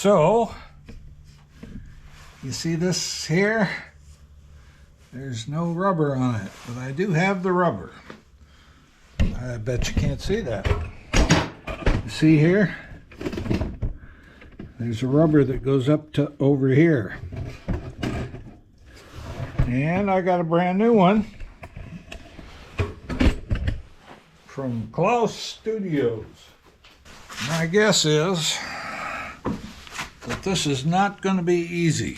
So, you see this here? There's no rubber on it, but I do have the rubber. I bet you can't see that. You see here? There's a rubber that goes up to over here. And I got a brand new one from Klaus Studios. My guess is that this is not going to be easy.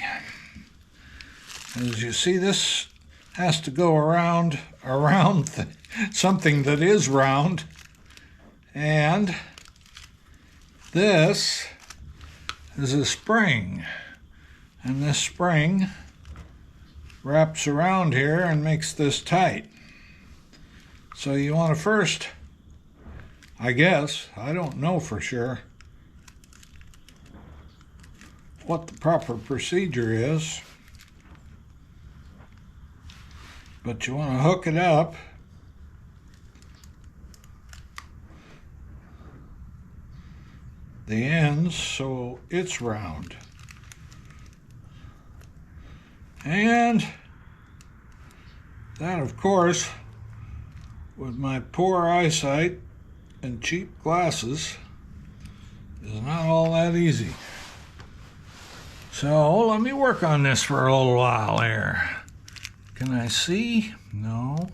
As you see, this has to go around something that is round, and this is a spring, and this spring wraps around here and makes this tight. So you want to first, I guess, I don't know for sure what the proper procedure is, but you want to hook it up the ends so it's round. And that, of course, with my poor eyesight and cheap glasses, is not all that easy. So let me work on this for a little while here. Can I see? No.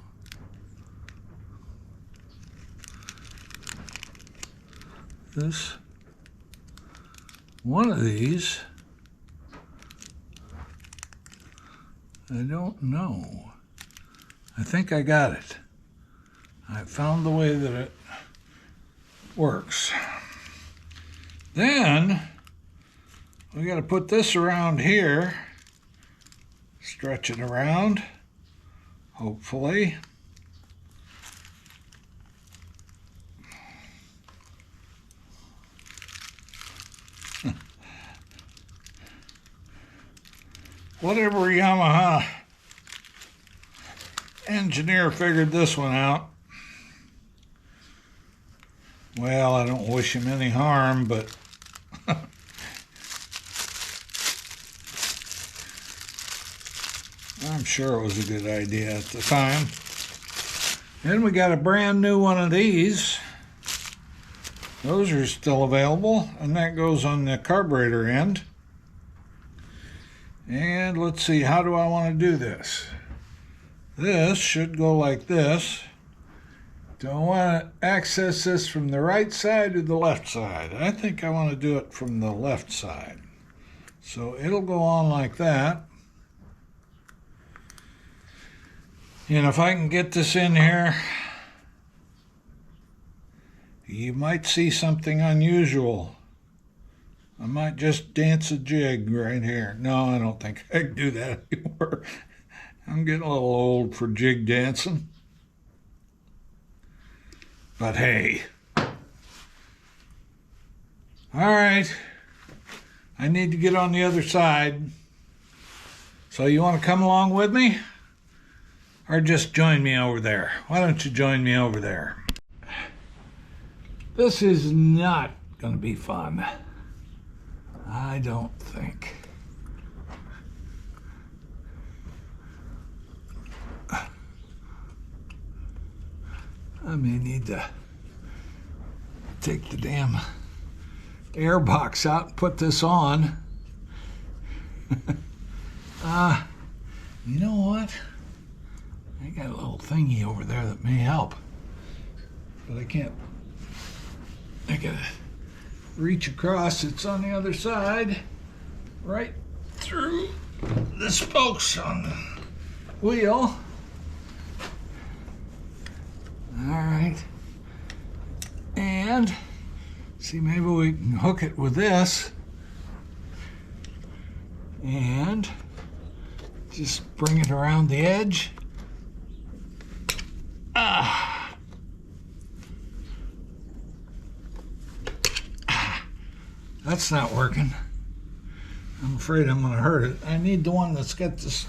This, one of these, I don't know. I think I got it. I found the way that it works. Then we got to put this around here, stretch it around, hopefully. Whatever Yamaha engineer figured this one out. Well, I don't wish him any harm, but I'm sure it was a good idea at the time. Then we got a brand new one of these. Those are still available, and that goes on the carburetor end. And let's see, how do I want to do this? This should go like this. Do I want to access this from the right side or the left side? I think I want to do it from the left side. So it'll go on like that. And if I can get this in here, you might see something unusual. I might just dance a jig right here. No, I don't think I can do that anymore. I'm getting a little old for jig dancing. But hey. All right. I need to get on the other side. So you want to come along with me? Or just join me over there? Why don't you join me over there? This is not going to be fun. I don't think. I may need to take the damn airbox out and put this on. You know what? I got a little thingy over there that may help. But I can't. I gotta reach across. It's on the other side, right through the spokes on the wheel. All right. And see, maybe we can hook it with this and just bring it around the edge. That's not working. I'm afraid I'm going to hurt it. I need the one that's got this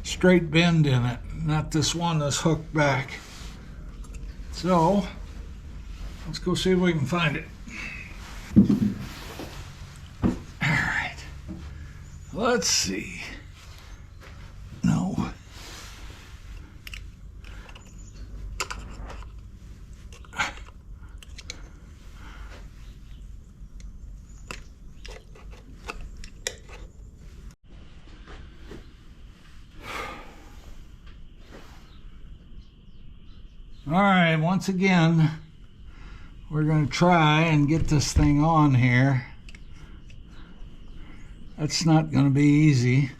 straight bend in it, not this one that's hooked back. So, let's go see if we can find it. All Let's see. No. All right, once again, we're going to try and get this thing on here. That's not going to be easy.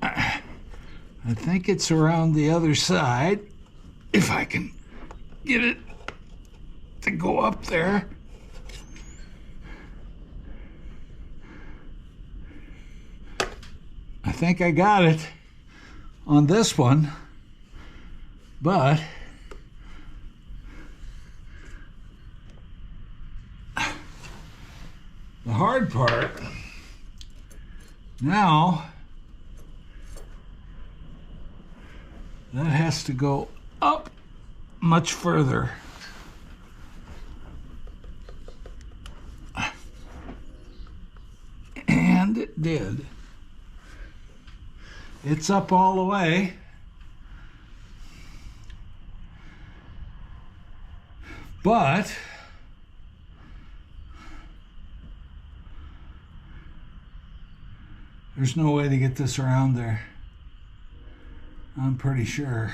I think it's around the other side, if I can get it to go up there. I think I got it on this one, but the hard part now, that has to go up much further. And it did. It's up all the way. But there's no way to get this around there. I'm pretty sure.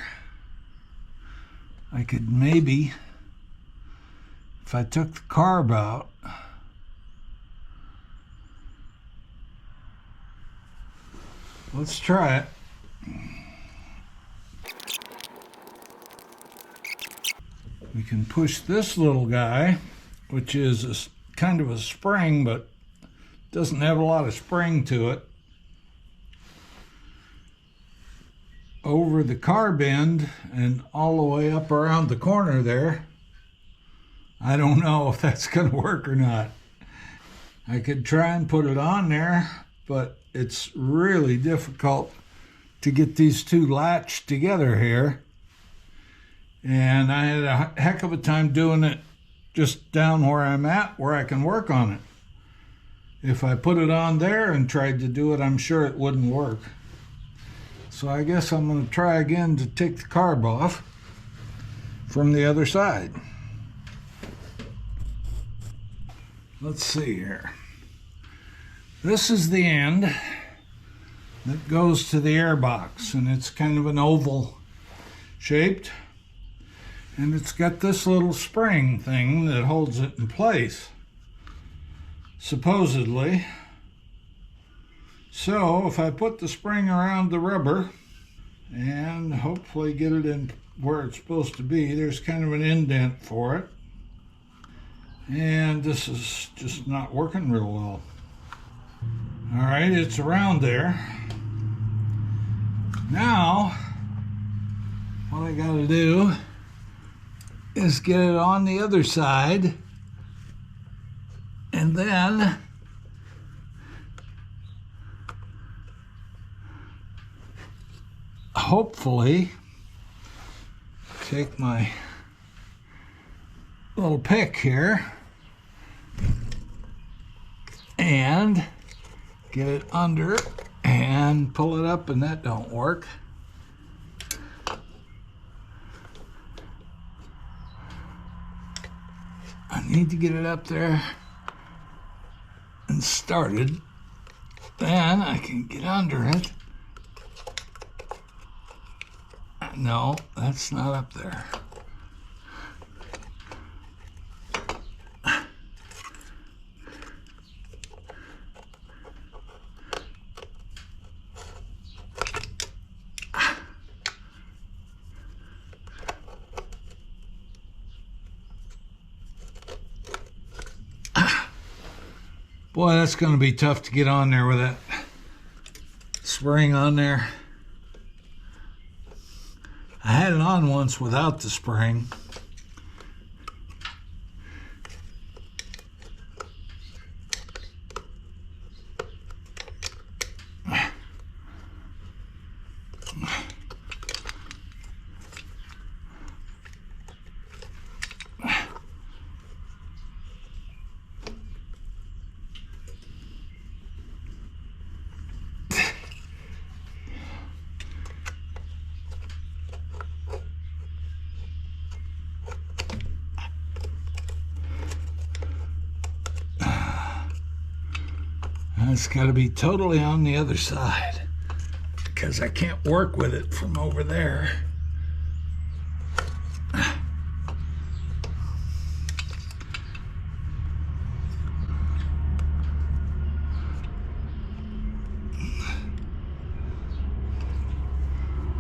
I could maybe, if I took the carb out, let's try it. We can push this little guy, which is kind of a spring, but doesn't have a lot of spring to it, over the carb end and all the way up around the corner there. I don't know if that's going to work or not. I could try and put it on there, but it's really difficult to get these two latched together here. And I had a heck of a time doing it just down where I'm at, where I can work on it. If I put it on there and tried to do it, I'm sure it wouldn't work. So I guess I'm going to try again to take the carb off from the other side. Let's see here. This is the end that goes to the airbox, and it's kind of an oval shaped, and it's got this little spring thing that holds it in place, supposedly. So if I put the spring around the rubber and hopefully get it in where it's supposed to be, there's kind of an indent for it, and this is just not working real well. All right, it's around there. Now, what I gotta do is get it on the other side, and then hopefully take my little pick here and get it under and pull it up, and that don't work. I need to get it up there and started. Then I can get under it. No, that's not up there. Boy, that's going to be tough to get on there with that spring on there. I had it on once without the spring. It's got to be totally on the other side because I can't work with it from over there. I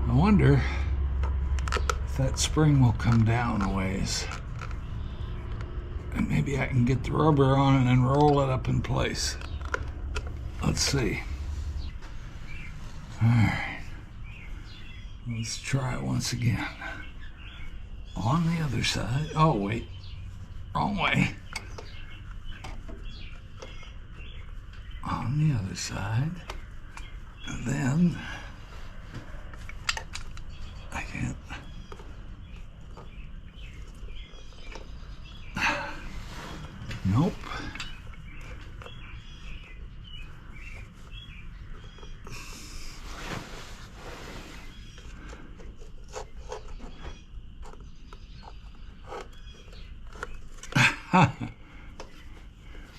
wonder if that spring will come down a ways. And maybe I can get the rubber on it and roll it up in place. Let's see. All right. Let's try it once again. On the other side. Oh, wait. Wrong way. On the other side. And then I can't. Nope.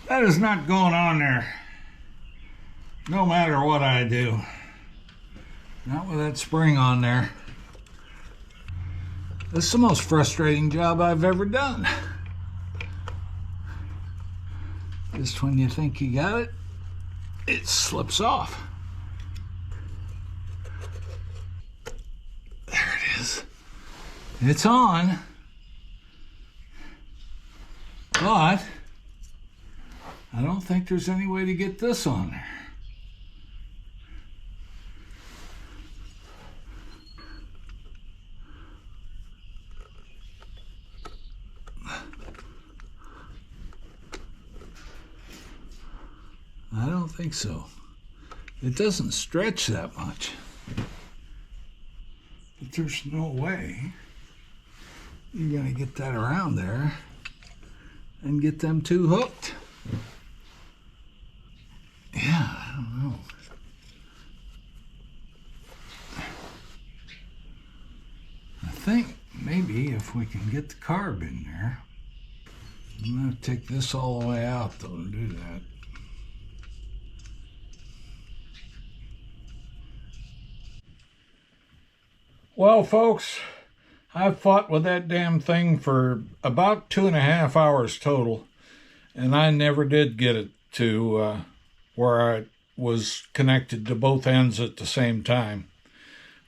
That is not going on there. No matter what I do. Not with that spring on there. This is the most frustrating job I've ever done. Just when you think you got it, it slips off. There it is. It's on. But I don't think there's any way to get this on there. I don't think so. It doesn't stretch that much. But there's no way you're going to get that around there and get them two hooked. Yeah, I don't know. I think maybe if we can get the carb in there. I'm going to take this all the way out though to do that. Well, folks, I've fought with that damn thing for about 2.5 hours total, and I never did get it to where I was connected to both ends at the same time.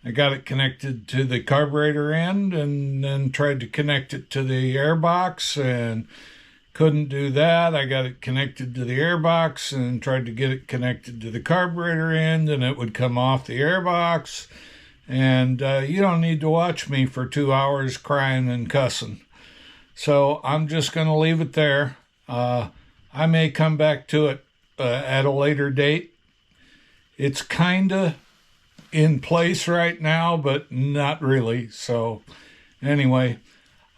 I got it connected to the carburetor end and then tried to connect it to the airbox and couldn't do that. I got it connected to the airbox and tried to get it connected to the carburetor end, and it would come off the airbox. And you don't need to watch me for 2 hours crying and cussing. So I'm just going to leave it there. I may come back to it at a later date. It's kind of in place right now, but not really. So anyway,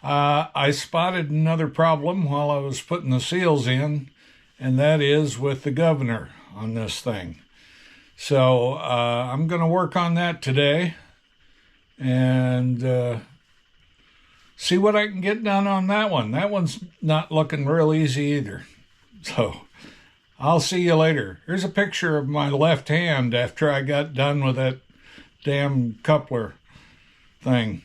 I spotted another problem while I was putting the seals in, and that is with the governor on this thing. So I'm going to work on that today and see what I can get done on that one. That one's not looking real easy either. So I'll see you later. Here's a picture of my left hand after I got done with that damn coupler thing.